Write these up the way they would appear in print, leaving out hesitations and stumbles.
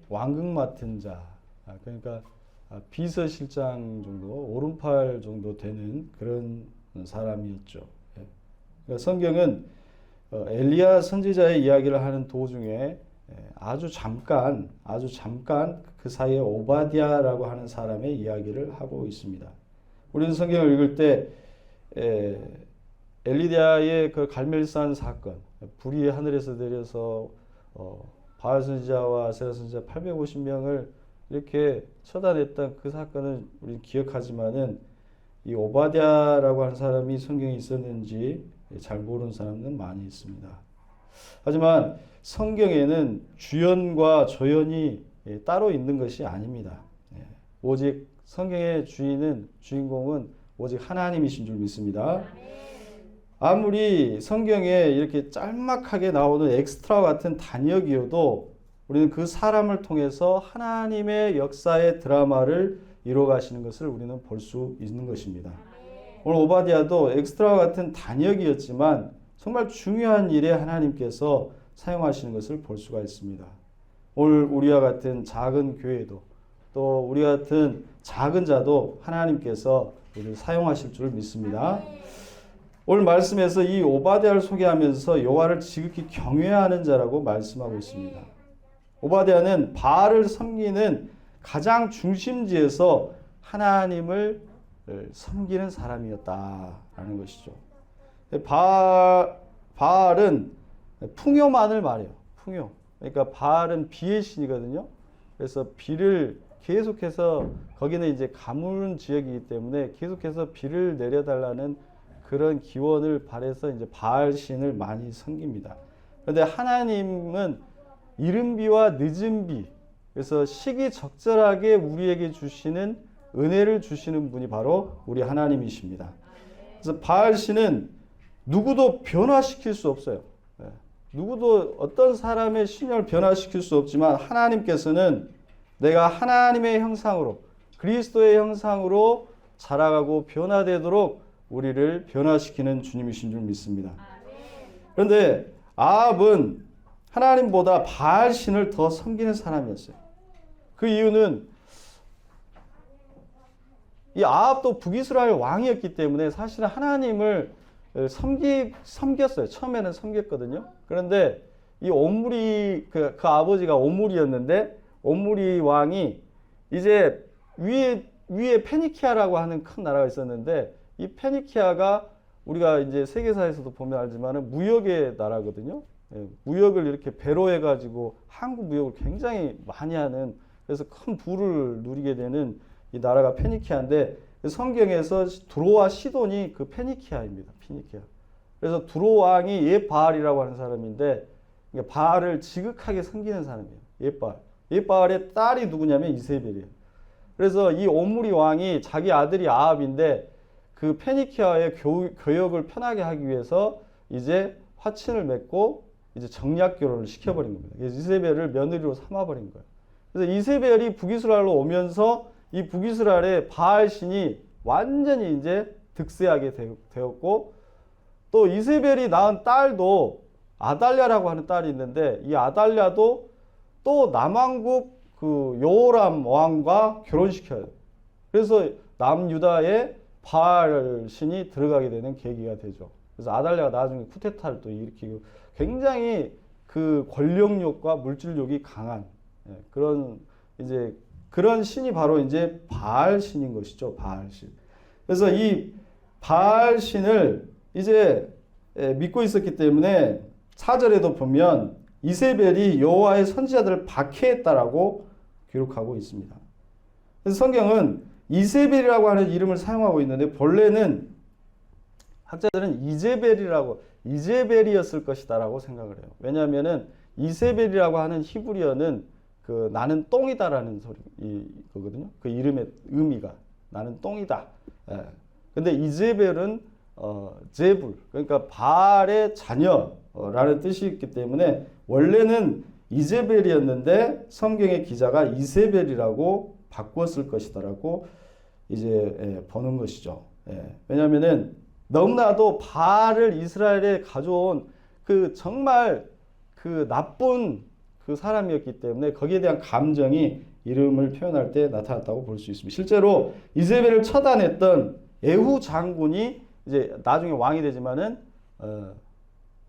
왕궁 맡은 자, 그러니까 비서실장 정도, 오른팔 정도 되는 그런 사람이었죠. 예. 그러니까 성경은 엘리야 선지자의 이야기를 하는 도중에 아주 잠깐 그 사이에 오바댜라고 하는 사람의 이야기를 하고 있습니다. 우리는 성경을 읽을 때 엘리야의 그 갈멜산 사건, 불이 하늘에서 내려서 바알 선지자와 아세라 선지자 850명을 이렇게 처단했던 그 사건을 우리는 기억하지만은 이 오바댜라고 하는 사람이 성경에 있었는지 잘 모르는 사람들은 많이 있습니다. 하지만 성경에는 주연과 조연이 따로 있는 것이 아닙니다. 오직 성경의 주인공은 오직 하나님이신 줄 믿습니다. 아무리 성경에 이렇게 짤막하게 나오는 엑스트라 같은 단역이어도 우리는 그 사람을 통해서 하나님의 역사의 드라마를 이루어가시는 것을 우리는 볼 수 있는 것입니다. 오늘 오바댜도 엑스트라 같은 단역이었지만 정말 중요한 일에 하나님께서 사용하시는 것을 볼 수가 있습니다. 오늘 우리와 같은 작은 교회도 또 우리 같은 작은 자도 하나님께서 우리를 사용하실 줄 믿습니다. 오늘 말씀에서 이 오바댜를 소개하면서 여호와를 지극히 경외하는 자라고 말씀하고 있습니다. 오바댜는 바알을 섬기는 가장 중심지에서 하나님을 섬기는 사람이었다라는 것이죠. 바알은 풍요만을 말해요. 풍요. 그러니까 바알은 비의 신이거든요. 그래서 비를 계속해서 거기는 이제 가물 지역이기 때문에 계속해서 비를 내려달라는 그런 기원을 바래서 이제 바알 신을 많이 섬깁니다. 그런데 하나님은 이른 비와 늦은 비, 그래서 시기적절하게 우리에게 주시는 은혜를 주시는 분이 바로 우리 하나님이십니다. 그래서 바알 신은 누구도 변화시킬 수 없어요. 누구도 어떤 사람의 신념을 변화시킬 수 없지만 하나님께서는 내가 하나님의 형상으로 그리스도의 형상으로 자라가고 변화되도록 우리를 변화시키는 주님이신 줄 믿습니다. 그런데 아합은 하나님보다 바알 신을 더 섬기는 사람이었어요. 그 이유는 이 아합도 북이스라엘 왕이었기 때문에 사실은 하나님을 섬겼어요. 처음에는 섬겼거든요. 그런데 이 옴리 그 아버지가 오므리였는데 오므리 왕이 이제 위에 페니키아라고 하는 큰 나라가 있었는데 이 페니키아가 우리가 이제 세계사에서도 보면 알지만은 무역의 나라거든요. 무역을 이렇게 배로 해가지고 한국 무역을 굉장히 많이 하는 그래서 큰 부를 누리게 되는 이 나라가 페니키아인데 성경에서 두로와 시돈이 그 페니키아입니다. 페니키아. 그래서 두로 왕이 옙바알이라고 하는 사람인데 바알을 지극하게 섬기는 사람이에요. 옙바알. 옙바알의 딸이 누구냐면 이세벨이에요. 그래서 이 오므리 왕이 자기 아들이 아합인데 그 페니키아의 교역을 편하게 하기 위해서 이제 화친을 맺고 이제 정략 결혼을 시켜버린 겁니다. 그래서 이세벨을 며느리로 삼아버린 거예요. 그래서 이세벨이 북이스라엘로 오면서 이 북이스라엘의 바알 신이 완전히 이제 득세하게 되었고 또 이세벨이 낳은 딸도 아달랴라고 하는 딸이 있는데 이 아달랴도 또 남왕국 그 여호람 왕과 결혼시켜요. 그래서 남유다의 바알 신이 들어가게 되는 계기가 되죠. 그래서 아달랴가 나중에 쿠데타를 또 일으키고 굉장히 그 권력욕과 물질욕이 강한 그런 신이 바로 이제 바알 신인 것이죠. 바알 신. 그래서 이 바알 신을 이제 믿고 있었기 때문에 4절에도 보면 이세벨이 여호와의 선지자들을 박해했다라고 기록하고 있습니다. 그래서 성경은 이세벨이라고 하는 이름을 사용하고 있는데 본래는 학자들은 이제벨이었을 것이다라고 생각을 해요. 왜냐하면은 이세벨이라고 하는 히브리어는 그 나는 똥이다라는 거거든요. 그 이름의 의미가 나는 똥이다. 근데 이제벨은 제불 그러니까 바알의 자녀라는 뜻이 있기 때문에 원래는 이제벨이었는데 성경의 기자가 이세벨이라고 바꾸었을 것이다라고 이제 보는 것이죠. 왜냐하면은 너무나도 바알을 이스라엘에 가져온 그 정말 그 나쁜 그 사람이었기 때문에 거기에 대한 감정이 이름을 표현할 때 나타났다고 볼 수 있습니다. 실제로 이세벨을 처단했던 예후 장군이 이제 나중에 왕이 되지만은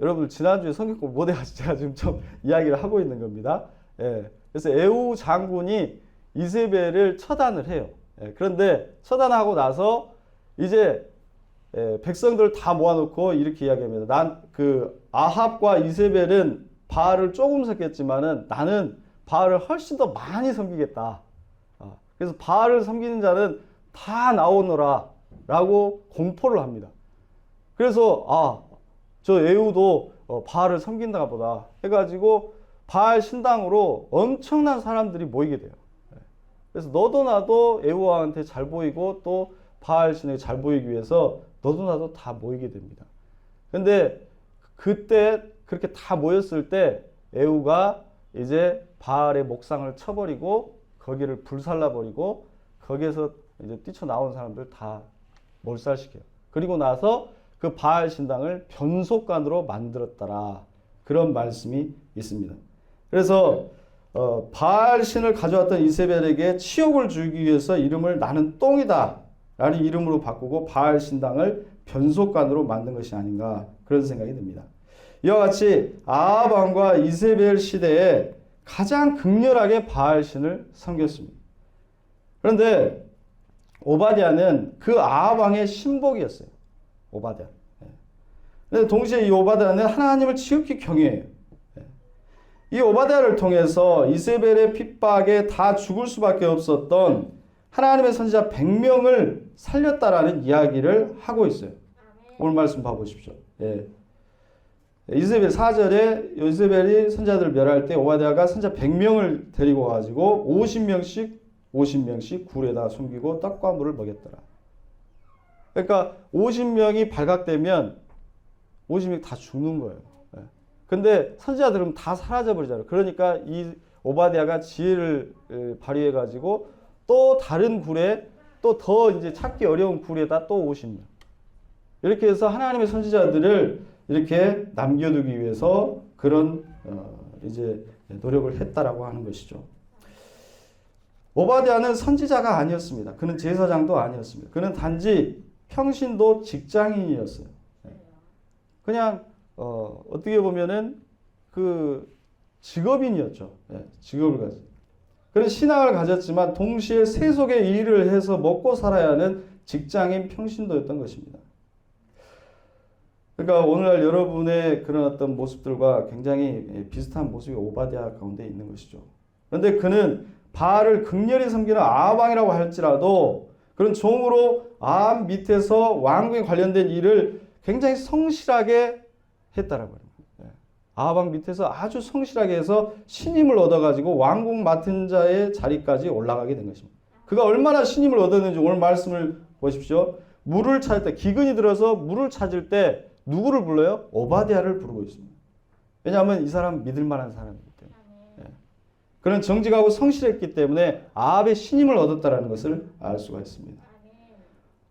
여러분 지난주에 성경 못 해가지고 제가 지금 좀 이야기를 하고 있는 겁니다. 예, 그래서 예후 장군이 이세벨을 처단을 해요. 예, 그런데 처단하고 나서 이제 백성들을 다 모아놓고 이렇게 이야기합니다. 난 그 아합과 이세벨은 바알을 조금 섬겼지만은 나는 바알을 훨씬 더 많이 섬기겠다. 그래서 바알을 섬기는 자는 다 나오너라 라고 공포를 합니다. 그래서 저 예후도 바알을 섬긴가 보다 해가지고 바알 신당으로 엄청난 사람들이 모이게 돼요. 그래서 너도 나도 예후왕한테 잘 보이고 또 바알 신에게 잘 보이기 위해서 너도 나도 다 모이게 됩니다. 근데 그때 그렇게 다 모였을 때 예후가 이제 바알의 목상을 쳐버리고 거기를 불살라버리고 거기에서 이제 뛰쳐나온 사람들 다 몰살시켜요. 그리고 나서 그 바알 신당을 변속관으로 만들었더라. 그런 말씀이 있습니다. 그래서 바알 신을 가져왔던 이세벨에게 치욕을 주기 위해서 이름을 나는 똥이다 라는 이름으로 바꾸고 바알 신당을 변속관으로 만든 것이 아닌가 그런 생각이 듭니다. 이와 같이 아합 왕과 이세벨 시대에 가장 극렬하게 바알 신을 섬겼습니다. 그런데 오바댜는 그 아합 왕의 신복이었어요. 오바댜. 그런데 동시에 이 오바댜는 하나님을 지극히 경외해요. 이 오바댜를 통해서 이세벨의 핍박에 다 죽을 수밖에 없었던 하나님의 선지자 100명을 살렸다라는 이야기를 하고 있어요. 오늘 말씀 봐보십시오. 이세벨 4절에 이세벨이 선지자들을 멸할 때 오바댜가 선지자 100명을 데리고 가지고 50명씩 굴에다 숨기고 떡과 물을 먹였더라. 그러니까 50명이 발각되면 50명이 다 죽는 거예요. 근데 선지자들은 다 사라져 버리잖아요. 그러니까 이 오바댜가 지혜를 발휘해 가지고 또 다른 굴에 또 더 이제 찾기 어려운 굴에다 또 50명. 이렇게 해서 하나님의 선지자들을 이렇게 남겨두기 위해서 그런 이제 노력을 했다라고 하는 것이죠. 오바댜는 선지자가 아니었습니다. 그는 제사장도 아니었습니다. 그는 단지 평신도 직장인이었어요. 그냥 어떻게 보면은 그 직업인이었죠. 직업을 가지. 그런 신앙을 가졌지만 동시에 세속의 일을 해서 먹고 살아야 하는 직장인 평신도였던 것입니다. 그러니까 오늘날 여러분의 그런 어떤 모습들과 굉장히 비슷한 모습이 오바댜 가운데 있는 것이죠. 그런데 그는 바알을 극렬히 섬기는 아합 왕이라고 할지라도 그런 종으로 아합 밑에서 왕국에 관련된 일을 굉장히 성실하게 했다라고 합니다. 아합 왕 밑에서 아주 성실하게 해서 신임을 얻어가지고 왕국 맡은 자의 자리까지 올라가게 된 것입니다. 그가 얼마나 신임을 얻었는지 오늘 말씀을 보십시오. 물을 찾을 때 기근이 들어서 물을 찾을 때 누구를 불러요? 오바댜를 부르고 있습니다. 왜냐하면 이 사람 믿을 만한 사람이기 때문에. 그런 정직하고 성실했기 때문에 아합의 신임을 얻었다라는 것을 알 수가 있습니다.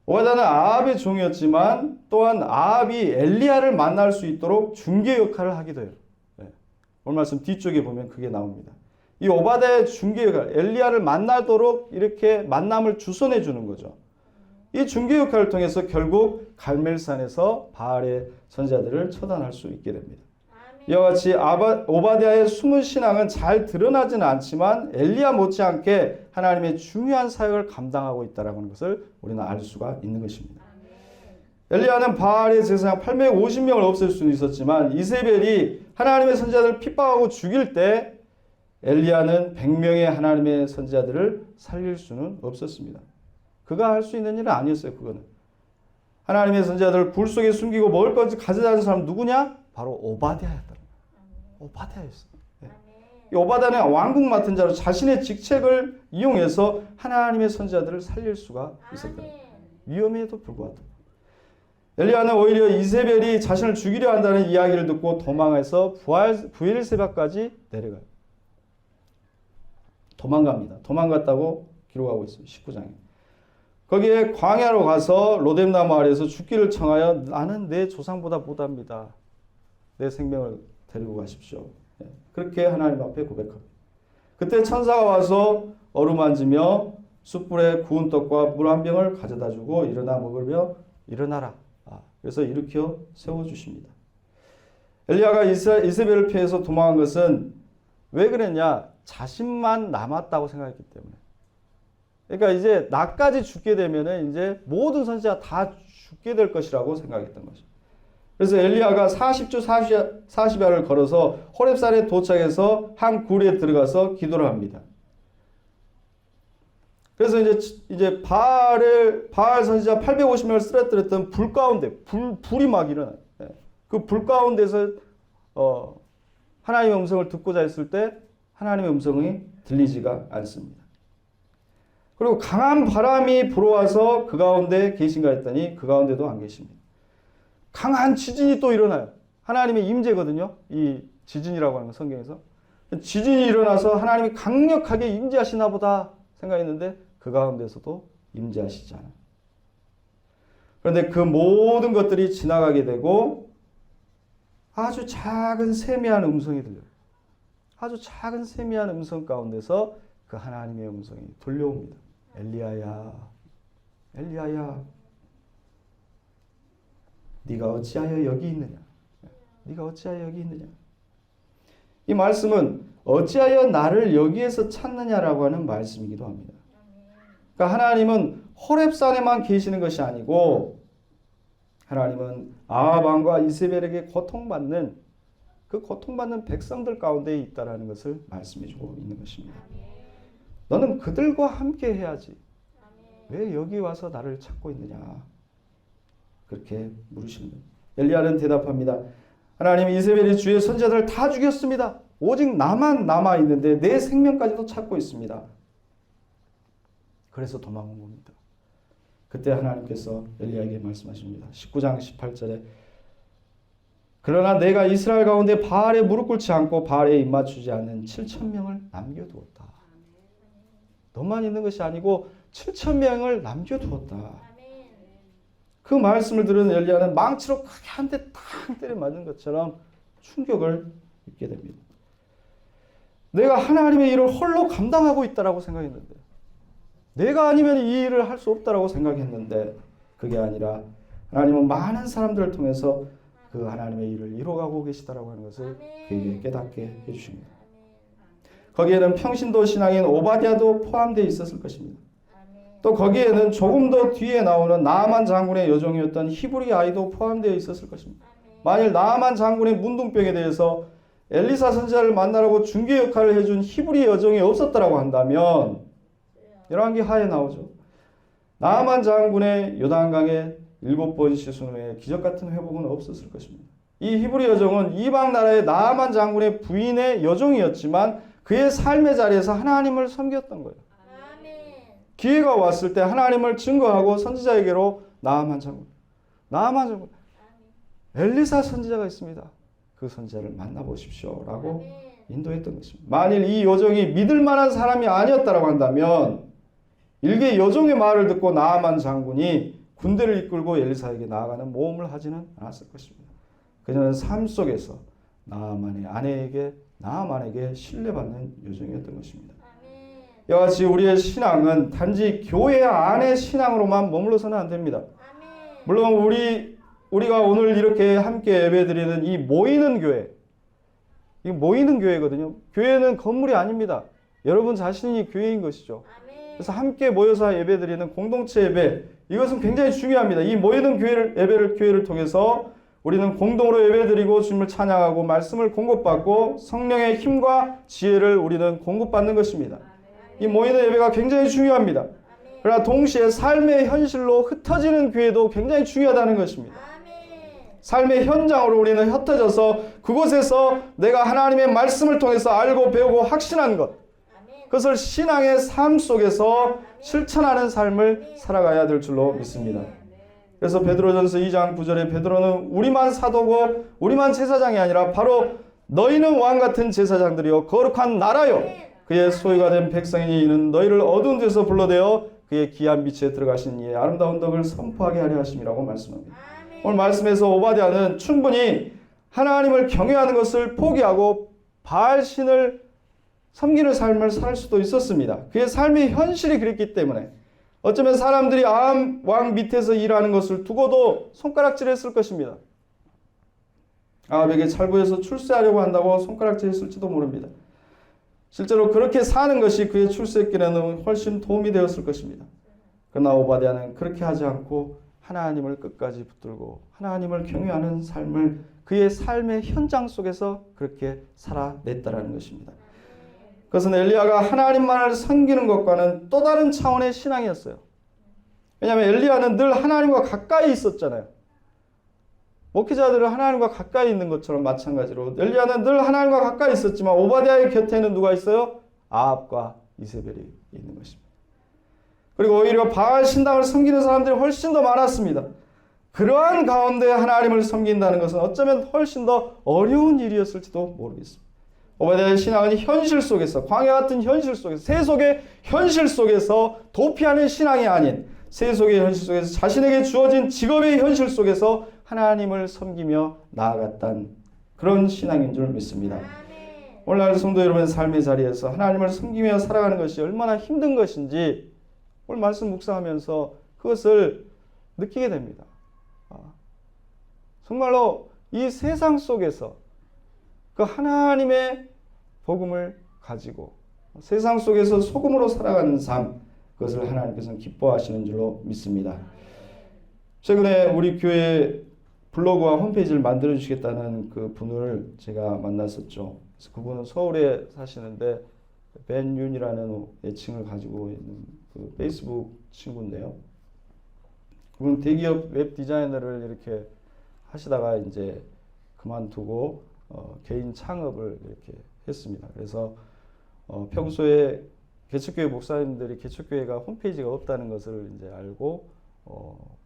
오바댜는 아합의 종이었지만 또한 아합이 엘리야를 만날 수 있도록 중개 역할을 하기도 해요. 오늘 말씀 뒤쪽에 보면 그게 나옵니다. 이 오바댜의 중개 역할, 엘리야를 만나도록 이렇게 만남을 주선해 주는 거죠. 이 중개 역할을 통해서 결국 갈멜산에서 바알의 선지자들을 처단할 수 있게 됩니다. 이와 같이 오바댜의 숨은 신앙은 잘 드러나지는 않지만 엘리야 못지않게 하나님의 중요한 사역을 감당하고 있다는 것을 우리는 알 수가 있는 것입니다. 엘리야는 바알의 제사장 850명을 없앨 수는 있었지만 이세벨이 하나님의 선지자들을 핍박하고 죽일 때 엘리야는 100명의 하나님의 선지자들을 살릴 수는 없었습니다. 그가 할 수 있는 일은 아니었어요. 그거는 하나님의 선지자들을 굴 속에 숨기고 먹을 것을 가져다는 사람 누구냐? 바로 오바댜였다. 오바댜였어요. 이 오바댜는 왕국 맡은 자로 자신의 직책을 이용해서 하나님의 선지자들을 살릴 수가 있었다. 위험에도 불구하고 엘리야는 오히려 이세벨이 자신을 죽이려 한다는 이야기를 듣고 도망해서 부엘세바까지 내려가요. 도망갑니다. 도망갔다고 기록하고 있어요. 19장에. 거기에 광야로 가서 로뎀나무 아래에서 죽기를 청하여 나는 내 조상보다 못합니다. 내 생명을 데리고 가십시오. 그렇게 하나님 앞에 고백합니다. 그때 천사가 와서 어루만지며 숯불에 구운 떡과 물 한 병을 가져다 주고 일어나 먹으며 일어나라. 그래서 일으켜 세워주십니다. 엘리야가 이세벨을 피해서 도망한 것은 왜 그랬냐? 자신만 남았다고 생각했기 때문에. 그러니까 이제 나까지 죽게 되면은 이제 모든 선지자가 다 죽게 될 것이라고 생각했던 것이죠. 그래서 엘리야가 40주 40야를 걸어서 호렙산에 도착해서 한 굴에 들어가서 기도를 합니다. 그래서 이제 바알 선지자 850명을 쓰러뜨렸던 불 가운데 불이 막 일어나요. 그 불 가운데서 하나님의 음성을 듣고자 했을 때 하나님의 음성이 들리지가 않습니다. 그리고 강한 바람이 불어와서 그 가운데 계신가 했더니 그 가운데도 안 계십니다. 강한 지진이 또 일어나요. 하나님의 임재거든요. 이 지진이라고 하는 건 성경에서. 지진이 일어나서 하나님이 강력하게 임재하시나 보다 생각했는데 그 가운데서도 임재하시지 않아요. 그런데 그 모든 것들이 지나가게 되고 아주 작은 세미한 음성이 들려요. 아주 작은 세미한 음성 가운데서 그 하나님의 음성이 들려옵니다. 엘리야야, 엘리야야, 네가 어찌하여 여기 있느냐? 네가 어찌하여 여기 있느냐? 이 말씀은 어찌하여 나를 여기에서 찾느냐라고 하는 말씀이기도 합니다. 그러니까 하나님은 호렙산에만 계시는 것이 아니고 하나님은 아합 왕과 이세벨에게 고통받는 그 고통받는 백성들 가운데 있다라는 것을 말씀해주고 있는 것입니다. 너는 그들과 함께 해야지. 왜 여기 와서 나를 찾고 있느냐? 그렇게 물으시는 거예요. 엘리야는 대답합니다. 하나님, 이세벨이 주의 선지자들을 다 죽였습니다. 오직 나만 남아 있는데 내 생명까지도 찾고 있습니다. 그래서 도망온 겁니다. 그때 하나님께서 엘리야에게 말씀하십니다. 19장 18절에 그러나 내가 이스라엘 가운데 바알에 무릎 꿇지 않고 바알에 입맞추지 않는 7,000명을 남겨두었다. 너만 있는 것이 아니고 7,000명을 남겨두었다. 그 말씀을 들은 엘리야는 망치로 크게 한 대 탕 때려 맞은 것처럼 충격을 입게 됩니다. 내가 하나님의 일을 홀로 감당하고 있다라고 생각했는데, 내가 아니면 이 일을 할 수 없다라고 생각했는데 그게 아니라 하나님은 많은 사람들을 통해서 그 하나님의 일을 이루어가고 계시다라고 하는 것을 그에게 깨닫게 해주십니다. 거기에는 평신도 신앙인 오바댜도 포함되어 있었을 것입니다. 또 거기에는 조금 더 뒤에 나오는 나아만 장군의 여종이었던 히브리 아이도 포함되어 있었을 것입니다. 만일 나아만 장군의 문둥병에 대해서 엘리사 선지자를 만나라고 중개 역할을 해준 히브리 여종이 없었다라고 한다면 열왕기 하에 나오죠. 나아만 장군의 요단강에 7번 씻은 후에 기적 같은 회복은 없었을 것입니다. 이 히브리 여종은 이방 나라의 나아만 장군의 부인의 여종이었지만 그의 삶의 자리에서 하나님을 섬겼던 거예요. 기회가 왔을 때 하나님을 증거하고 선지자에게로 나아만 장군, 엘리사 선지자가 있습니다. 그 선지자를 만나보십시오 라고 인도했던 것입니다. 만일 이 여종이 믿을 만한 사람이 아니었다고 한다면 일개 여종의 말을 듣고 나아만 장군이 군대를 이끌고 엘리사에게 나아가는 모험을 하지는 않았을 것입니다. 그녀는 삶 속에서 나아만에게 신뢰받는 여종이었던 것입니다. 이와 같이 우리의 신앙은 단지 교회 안의 신앙으로만 머물러서는 안 됩니다. 물론 우리가 오늘 이렇게 함께 예배드리는 이 모이는 교회, 이 모이는 교회거든요. 교회는 건물이 아닙니다. 여러분 자신이 교회인 것이죠. 그래서 함께 모여서 예배드리는 공동체 예배, 이것은 굉장히 중요합니다. 이 모이는 교회를 통해서 우리는 공동으로 예배드리고 주님을 찬양하고 말씀을 공급받고 성령의 힘과 지혜를 우리는 공급받는 것입니다. 이 모이는 예배가 굉장히 중요합니다. 그러나 동시에 삶의 현실로 흩어지는 교회도 굉장히 중요하다는 것입니다. 삶의 현장으로 우리는 흩어져서 그곳에서 내가 하나님의 말씀을 통해서 알고 배우고 확신한 것, 그것을 신앙의 삶 속에서 실천하는 삶을 살아가야 될 줄로 믿습니다. 그래서 베드로전서 2장 9절에 베드로는 우리만 사도고 우리만 제사장이 아니라 바로 너희는 왕같은 제사장들이요 거룩한 나라요 그의 소유가 된 백성이니 이는 너희를 어두운 데서 불러내어 그의 귀한 빛에 들어가신 이의 아름다운 덕을 선포하게 하려 하심이라고 말씀합니다. 오늘 말씀에서 오바댜는 충분히 하나님을 경외하는 것을 포기하고 바알신을 섬기는 삶을 살 수도 있었습니다. 그의 삶의 현실이 그랬기 때문에 어쩌면 사람들이 아함 왕 밑에서 일하는 것을 두고도 손가락질했을 것입니다. 아합에게 찰부해서 출세하려고 한다고 손가락질했을지도 모릅니다. 실제로 그렇게 사는 것이 그의 출세길에는 훨씬 도움이 되었을 것입니다. 그러나 오바댜는 그렇게 하지 않고 하나님을 끝까지 붙들고 하나님을 경외하는 삶을 그의 삶의 현장 속에서 그렇게 살아냈다라는 것입니다. 그것은 엘리야가 하나님만을 섬기는 것과는 또 다른 차원의 신앙이었어요. 왜냐하면 엘리야는 늘 하나님과 가까이 있었잖아요. 목회자들은 하나님과 가까이 있는 것처럼 마찬가지로 엘리야는 늘 하나님과 가까이 있었지만 오바댜의 곁에는 누가 있어요? 아합과 이세벨이 있는 것입니다. 그리고 오히려 바알 신당을 섬기는 사람들이 훨씬 더 많았습니다. 그러한 가운데 하나님을 섬긴다는 것은 어쩌면 훨씬 더 어려운 일이었을지도 모르겠습니다. 오바댜의 신앙은 현실 속에서, 광야 같은 현실 속에서, 세속의 현실 속에서 도피하는 신앙이 아닌 세속의 현실 속에서 자신에게 주어진 직업의 현실 속에서 하나님을 섬기며 나아갔던 그런 신앙인 줄 믿습니다. 오늘날 성도 여러분의 삶의 자리에서 하나님을 섬기며 살아가는 것이 얼마나 힘든 것인지 오늘 말씀 묵상하면서 그것을 느끼게 됩니다. 정말로 이 세상 속에서 그 하나님의 복음을 가지고 세상 속에서 소금으로 살아가는 삶, 그것을 하나님께서는 기뻐하시는 줄로 믿습니다. 최근에 우리 교회 블로그와 홈페이지를 만들어 주시겠다는 그 분을 제가 만났었죠. 그래서 그분은 서울에 사시는데 벤윤이라는 애칭을 가지고 있는 그 페이스북 친구인데요. 그분은 대기업 웹 디자이너를 이렇게 하시다가 이제 그만두고 개인 창업을 이렇게 했습니다. 그래서 평소에 개척교회 목사님들이 개척교회가 홈페이지가 없다는 것을 이제 알고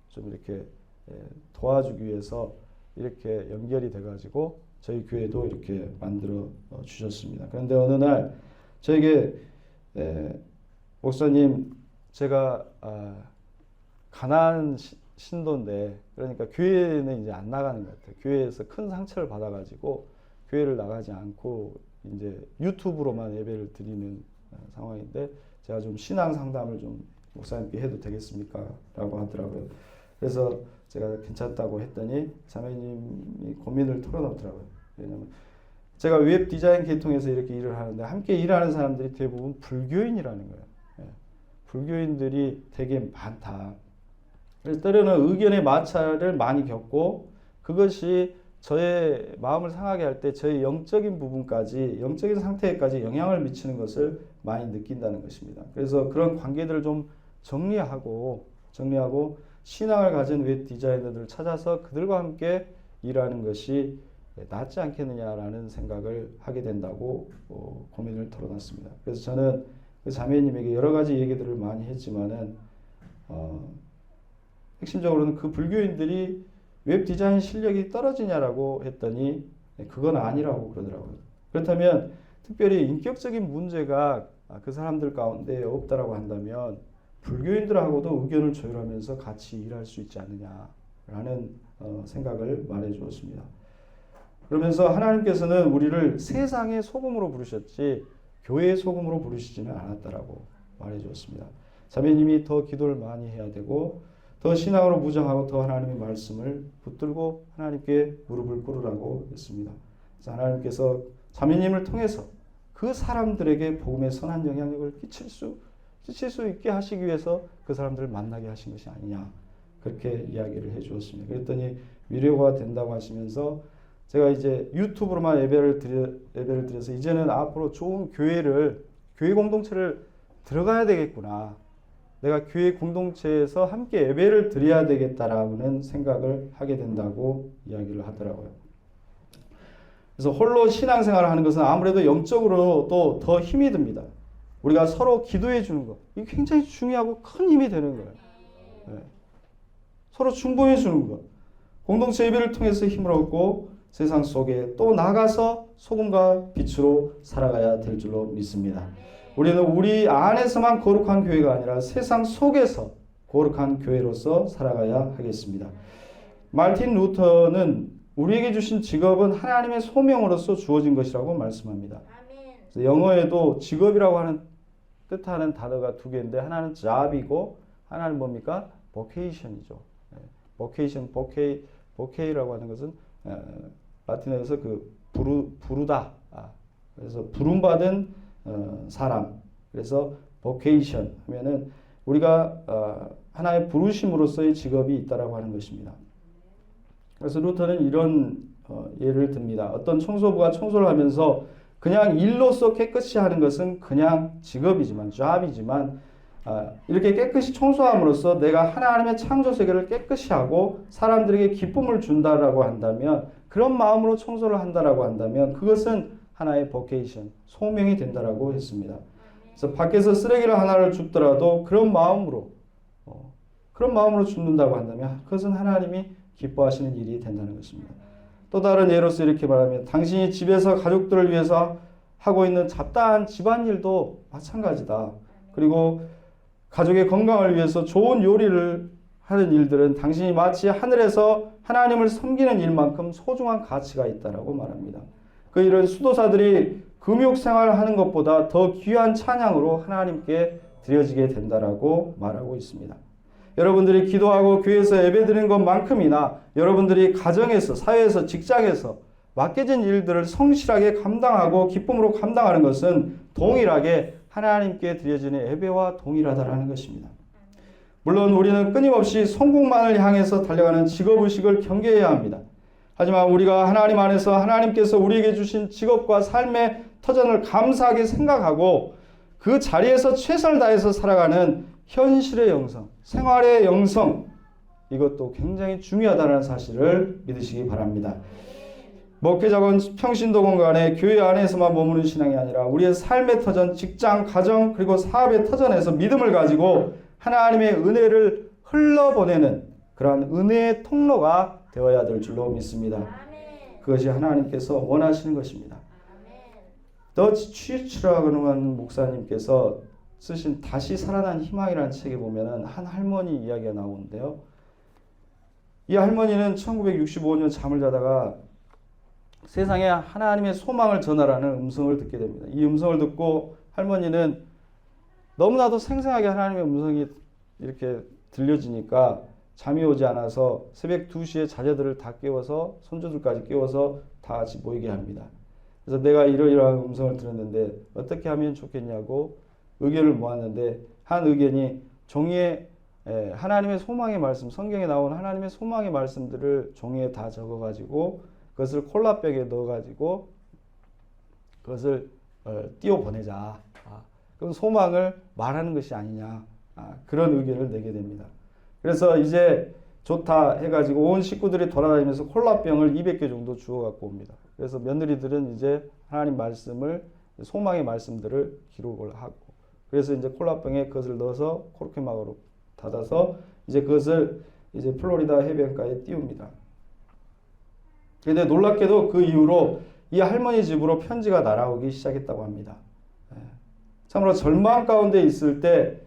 좀 이렇게 도와주기 위해서 이렇게 연결이 돼가지고 저희 교회도 이렇게 만들어 주셨습니다. 그런데 어느 날 저에게 목사님 제가 가난 신도인데 그러니까 교회는 이제 안 나가는 것 같아요. 교회에서 큰 상처를 받아가지고 교회를 나가지 않고 이제 유튜브로만 예배를 드리는 상황인데 제가 좀 신앙 상담을 좀 목사님께 해도 되겠습니까? 라고 하더라고요. 그래서 제가 괜찮다고 했더니 자매님이 고민을 털어놓더라고요. 왜냐면 제가 웹 디자인 계통에서 이렇게 일을 하는데 함께 일하는 사람들이 대부분 불교인이라는 거예요. 불교인들이 되게 많다. 그래서 때로는 의견의 마찰을 많이 겪고 그것이 저의 마음을 상하게 할 때 저의 영적인 부분까지, 영적인 상태에까지 영향을 미치는 것을 많이 느낀다는 것입니다. 그래서 그런 관계들을 좀 정리하고 신앙을 가진 웹 디자이너들을 찾아서 그들과 함께 일하는 것이 낫지 않겠느냐라는 생각을 하게 된다고 고민을 털어놨습니다. 그래서 저는 그 자매님에게 여러 가지 얘기들을 많이 했지만은 핵심적으로는 그 불교인들이 웹 디자인 실력이 떨어지냐라고 했더니 그건 아니라고 그러더라고요. 그렇다면 특별히 인격적인 문제가 그 사람들 가운데 없다라고 한다면 불교인들하고도 의견을 조율하면서 같이 일할 수 있지 않느냐라는 생각을 말해 주었습니다. 그러면서 하나님께서는 우리를 세상의 소금으로 부르셨지 교회의 소금으로 부르시지는 않았다라고 말해 주었습니다. 자매님이 더 기도를 많이 해야 되고 더 신앙으로 무장하고 더 하나님의 말씀을 붙들고 하나님께 무릎을 꿇으라고 했습니다. 그래서 하나님께서 자매님을 통해서 그 사람들에게 복음의 선한 영향력을 끼칠 수 있게 하시기 위해서 그 사람들을 만나게 하신 것이 아니냐 그렇게 이야기를 해 주었습니다. 그랬더니 위로가 된다고 하시면서 제가 이제 유튜브로만 예배를 드려서 이제는 앞으로 좋은 교회 공동체를 들어가야 되겠구나. 내가 교회 공동체에서 함께 예배를 드려야 되겠다라는 생각을 하게 된다고 이야기를 하더라고요. 그래서 홀로 신앙생활을 하는 것은 아무래도 영적으로도 더 힘이 듭니다. 우리가 서로 기도해 주는 것, 이게 굉장히 중요하고 큰 힘이 되는 거예요. 네. 서로 중보해 주는 것, 공동체 예배를 통해서 힘을 얻고 세상 속에 또 나가서 소금과 빛으로 살아가야 될 줄로 믿습니다. 우리는 우리 안에서만 거룩한 교회가 아니라 세상 속에서 거룩한 교회로서 살아가야 하겠습니다. 마틴 루터는 우리에게 주신 직업은 하나님의 소명으로서 주어진 것이라고 말씀합니다. 그래서 영어에도 직업이라고 하는 뜻하는 단어가 두 개인데 하나는 job이고 하나는 뭡니까? vocation이죠. vocation, voca라고 하는 것은 라틴어에서 그 부르다. 그래서 부름받은 사람. 그래서 vocation 하면은 우리가 하나의 부르심으로서의 직업이 있다라고 하는 것입니다. 그래서 루터는 이런 예를 듭니다. 어떤 청소부가 청소를 하면서 그냥 일로서 깨끗이 하는 것은 그냥 직업이지만, job이지만 이렇게 깨끗이 청소함으로써 내가 하나님의 창조 세계를 깨끗이 하고 사람들에게 기쁨을 준다라고 한다면, 그런 마음으로 청소를 한다라고 한다면 그것은 하나의 vocation, 소명이 된다라고 했습니다. 그래서 밖에서 쓰레기를 하나를 줍더라도 그런 마음으로 줍는다고 한다면 그것은 하나님이 기뻐하시는 일이 된다는 것입니다. 또 다른 예로서 이렇게 말하면 당신이 집에서 가족들을 위해서 하고 있는 잡다한 집안일도 마찬가지다. 그리고 가족의 건강을 위해서 좋은 요리를 하는 일들은 당신이 마치 하늘에서 하나님을 섬기는 일만큼 소중한 가치가 있다라고 말합니다. 그 이런 수도사들이 금욕 생활을 하는 것보다 더 귀한 찬양으로 하나님께 드려지게 된다라고 말하고 있습니다. 여러분들이 기도하고 교회에서 예배드리는 것만큼이나 여러분들이 가정에서, 사회에서, 직장에서 맡겨진 일들을 성실하게 감당하고 기쁨으로 감당하는 것은 동일하게 하나님께 드려지는 예배와 동일하다라는 것입니다. 물론 우리는 끊임없이 성공만을 향해서 달려가는 직업의식을 경계해야 합니다. 하지만 우리가 하나님 안에서 하나님께서 우리에게 주신 직업과 삶의 터전을 감사하게 생각하고 그 자리에서 최선을 다해서 살아가는 현실의 영성, 생활의 영성, 이것도 굉장히 중요하다는 사실을 믿으시기 바랍니다. 목회자건 평신도건 간에 교회 안에서만 머무는 신앙이 아니라 우리의 삶의 터전, 직장, 가정, 그리고 사업의 터전에서 믿음을 가지고 하나님의 은혜를 흘러보내는 그러한 은혜의 통로가 되어야 될 줄로 믿습니다. 그것이 하나님께서 원하시는 것입니다. 더치 취츠라고 하는 목사님께서 쓰신 다시 살아난 희망이라는 책에 보면은 한 할머니 이야기가 나오는데요. 이 할머니는 1965년 잠을 자다가 세상에 하나님의 소망을 전하라는 음성을 듣게 됩니다. 이 음성을 듣고 할머니는 너무나도 생생하게 하나님의 음성이 이렇게 들려지니까 잠이 오지 않아서 새벽 2시에 자녀들을 다 깨워서 손주들까지 깨워서 다 같이 모이게 합니다. 그래서 내가 이러이러한 음성을 들었는데 어떻게 하면 좋겠냐고 의견을 모았는데 한 의견이 종이에 하나님의 소망의 말씀, 성경에 나온 하나님의 소망의 말씀들을 종이에 다 적어가지고 그것을 콜라병에 넣어가지고 그것을 띄워 보내자. 그럼 소망을 말하는 것이 아니냐. 그런 의견을 내게 됩니다. 그래서 이제 좋다 해가지고 온 식구들이 돌아다니면서 콜라병을 200개 정도 주워 갖고 옵니다. 그래서 며느리들은 이제 하나님 말씀을, 소망의 말씀들을 기록을 하고, 그래서 이제 콜라병에 그것을 넣어서 코르케막으로 닫아서 이제 그것을 이제 플로리다 해변가에 띄웁니다. 그런데 놀랍게도 그 이후로 이 할머니 집으로 편지가 날아오기 시작했다고 합니다. 참으로 절망 가운데 있을 때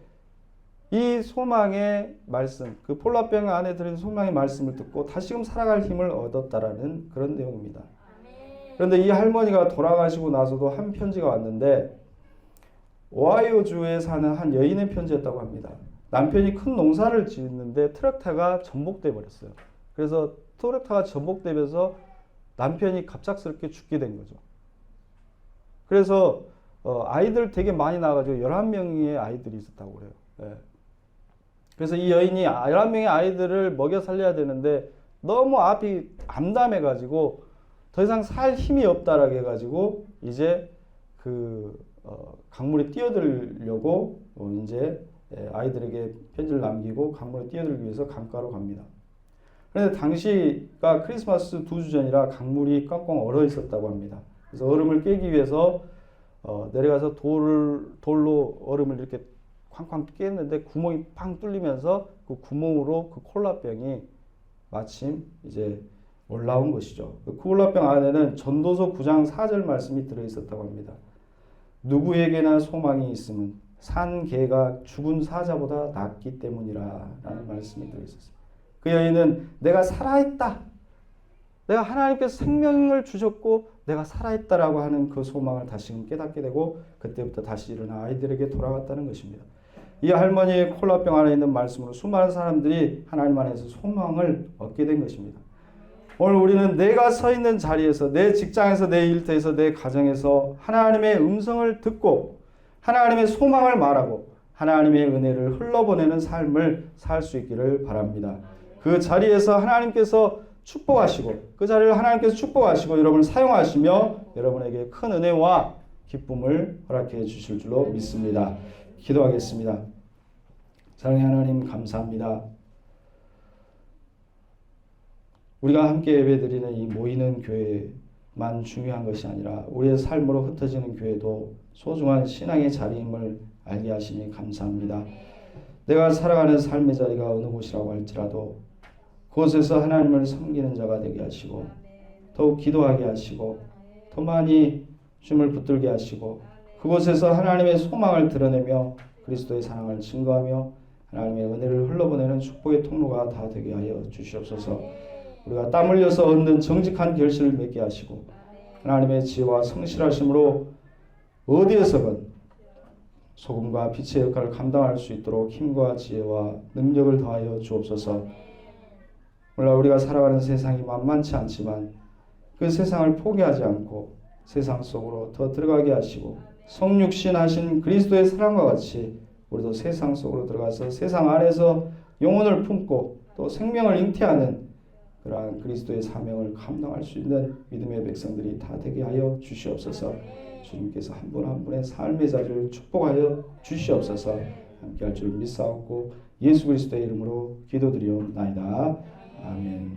이 소망의 말씀, 그 폴라병 안에 들은 소망의 말씀을 듣고 다시금 살아갈 힘을 얻었다라는 그런 내용입니다. 그런데 이 할머니가 돌아가시고 나서도 한 편지가 왔는데 오하이오주에 사는 한 여인의 편지였다고 합니다. 남편이 큰 농사를 짓는데 트랙터가 전복돼 버렸어요. 그래서 트랙터가 전복되면서 남편이 갑작스럽게 죽게 된 거죠. 그래서 아이들 되게 많이 낳아가지고 11명의 아이들이 있었다고 그래요. 네. 그래서 이 여인이 11명의 아이들을 먹여 살려야 되는데 너무 앞이 암담해가지고 더 이상 살 힘이 없다라고 해가지고 이제 그 강물에 뛰어들려고 이제 아이들에게 편지를 남기고 강물에 뛰어들기 위해서 강가로 갑니다. 그런데 당시가 크리스마스 2주 전이라 강물이 꽝꽝 얼어 있었다고 합니다. 그래서 얼음을 깨기 위해서 내려가서 돌로 얼음을 이렇게 쾅쾅 깼는데 구멍이 팡 뚫리면서 그 구멍으로 그 콜라병이 마침 이제 올라온 것이죠. 그 콜라병 안에는 전도서 9장 4절 말씀이 들어있었다고 합니다. 누구에게나 소망이 있음은 산 개가 죽은 사자보다 낫기 때문이라 라는 말씀이 들어있었습니다. 그 여인은 내가 살아있다. 내가 하나님께서 생명을 주셨고 내가 살아있다라고 하는 그 소망을 다시금 깨닫게 되고 그때부터 다시 일어나 아이들에게 돌아갔다는 것입니다. 이 할머니의 콜라병 안에 있는 말씀으로 수많은 사람들이 하나님 안에서 소망을 얻게 된 것입니다. 오늘 우리는 내가 서 있는 자리에서, 내 직장에서, 내 일터에서, 내 가정에서 하나님의 음성을 듣고 하나님의 소망을 말하고 하나님의 은혜를 흘러보내는 삶을 살 수 있기를 바랍니다. 그 자리에서 하나님께서 축복하시고 그 자리를 하나님께서 축복하시고 여러분을 사용하시며 여러분에게 큰 은혜와 기쁨을 허락해 주실 줄로 믿습니다. 기도하겠습니다. 사랑의 하나님 감사합니다. 우리가 함께 예배드리는 이 모이는 교회만 중요한 것이 아니라 우리의 삶으로 흩어지는 교회도 소중한 신앙의 자리임을 알게 하시니 감사합니다. 내가 살아가는 삶의 자리가 어느 곳이라고 할지라도 그곳에서 하나님을 섬기는 자가 되게 하시고 더욱 기도하게 하시고 더 많이 춤을 붙들게 하시고 그곳에서 하나님의 소망을 드러내며 그리스도의 사랑을 증거하며 하나님의 은혜를 흘러보내는 축복의 통로가 다 되게 하여 주시옵소서. 우리가 땀 흘려서 얻는 정직한 결실을 맺게 하시고 하나님의 지혜와 성실하심으로 어디에서건 소금과 빛의 역할을 감당할 수 있도록 힘과 지혜와 능력을 더하여 주옵소서. 물론 우리가 살아가는 세상이 만만치 않지만 그 세상을 포기하지 않고 세상 속으로 더 들어가게 하시고 성육신 하신 그리스도의 사랑과 같이 우리도 세상 속으로 들어가서 세상 안에서 영혼을 품고 또 생명을 잉태하는 그러한 그리스도의 사명을 감당할 수 있는 믿음의 백성들이 다 되게 하여 주시옵소서. 주님께서 한 분 한 분의 삶의 자리를 축복하여 주시옵소서. 함께할 줄 믿사옵고 예수 그리스도의 이름으로 기도드리옵나이다. 아멘.